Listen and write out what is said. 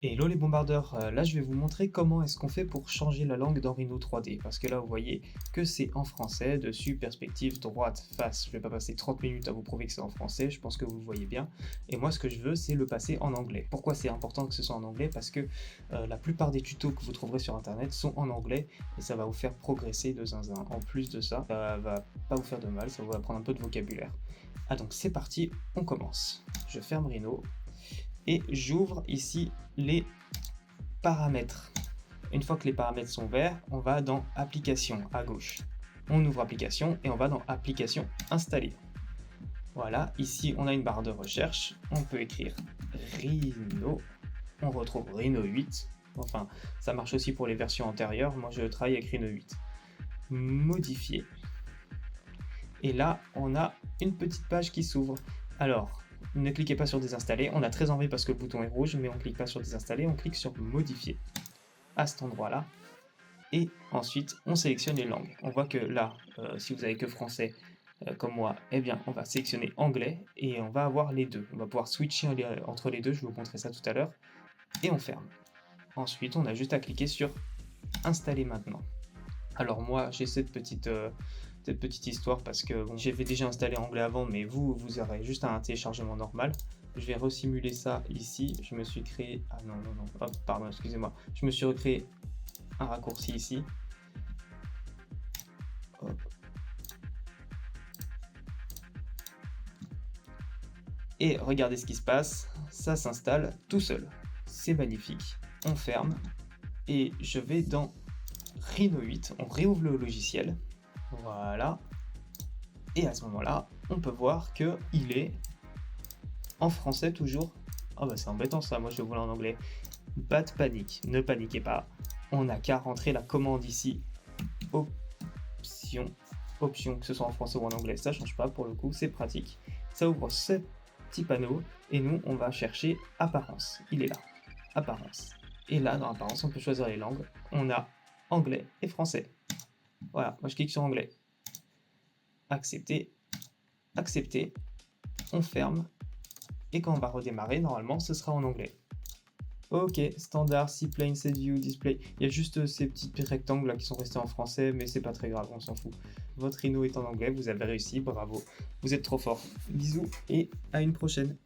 Hello les bombardeurs, là je vais vous montrer comment est-ce qu'on fait pour changer la langue dans Rhino 3D. Parce que là vous voyez que c'est en français, dessus, perspective, droite, face. Je vais pas passer 30 minutes à vous prouver que c'est en français, je pense que vous le voyez bien. Et moi ce que je veux c'est le passer en anglais. Pourquoi c'est important que ce soit en anglais? Parce que la plupart des tutos que vous trouverez sur internet sont en anglais et ça va vous faire progresser de zinzin. En plus de ça, ça va pas vous faire de mal, ça va vous apprendre un peu de vocabulaire. Ah donc c'est parti, on commence. Je ferme Rhino. Et j'ouvre ici les paramètres. Une fois que les paramètres sont verts, on va dans Applications à gauche. On ouvre Applications et on va dans Applications installées. Voilà, ici on a une barre de recherche. On peut écrire Rhino. On retrouve Rhino 8. Enfin, ça marche aussi pour les versions antérieures. Moi je travaille avec Rhino 8. Modifier. Et là, on a une petite page qui s'ouvre. Alors, ne cliquez pas sur désinstaller, on a très envie parce que le bouton est rouge, mais on ne clique pas sur désinstaller, on clique sur modifier à cet endroit-là. Et ensuite, on sélectionne les langues. On voit que là, si vous avez que français comme moi, eh bien, on va sélectionner anglais et on va avoir les deux. On va pouvoir switcher entre les deux, je vais vous montrer ça tout à l'heure. Et on ferme. Ensuite, on a juste à cliquer sur installer maintenant. Alors moi, j'ai cette petite histoire parce que bon, j'avais déjà installé anglais avant, mais vous aurez juste un téléchargement normal. Je vais resimuler ça ici. Je me suis créé... Ah non, non, non. Hop, pardon, excusez-moi. Je me suis recréé un raccourci ici. Hop. Et regardez ce qui se passe. Ça s'installe tout seul. C'est magnifique. On ferme. Et je vais dans Rhino 8. On réouvre le logiciel. Voilà. Et à ce moment-là, on peut voir qu'il est en français toujours. Ah bah c'est embêtant ça, moi je voulais en anglais. Pas de panique, ne paniquez pas. On n'a qu'à rentrer la commande ici. Option, que ce soit en français ou en anglais, ça change pas pour le coup, c'est pratique. Ça ouvre ce petit panneau et nous on va chercher apparence. Il est là, apparence. Et là dans apparence on peut choisir les langues. On a anglais et français. Voilà, moi je clique sur anglais. Accepter, accepter, on ferme, et quand on va redémarrer, normalement, ce sera en anglais. Ok, standard, C-Plane, Set View, Display. Il y a juste ces petits rectangles là qui sont restés en français, mais c'est pas très grave, on s'en fout. Votre Rhino est en anglais, vous avez réussi, bravo. Vous êtes trop fort. Bisous et à une prochaine.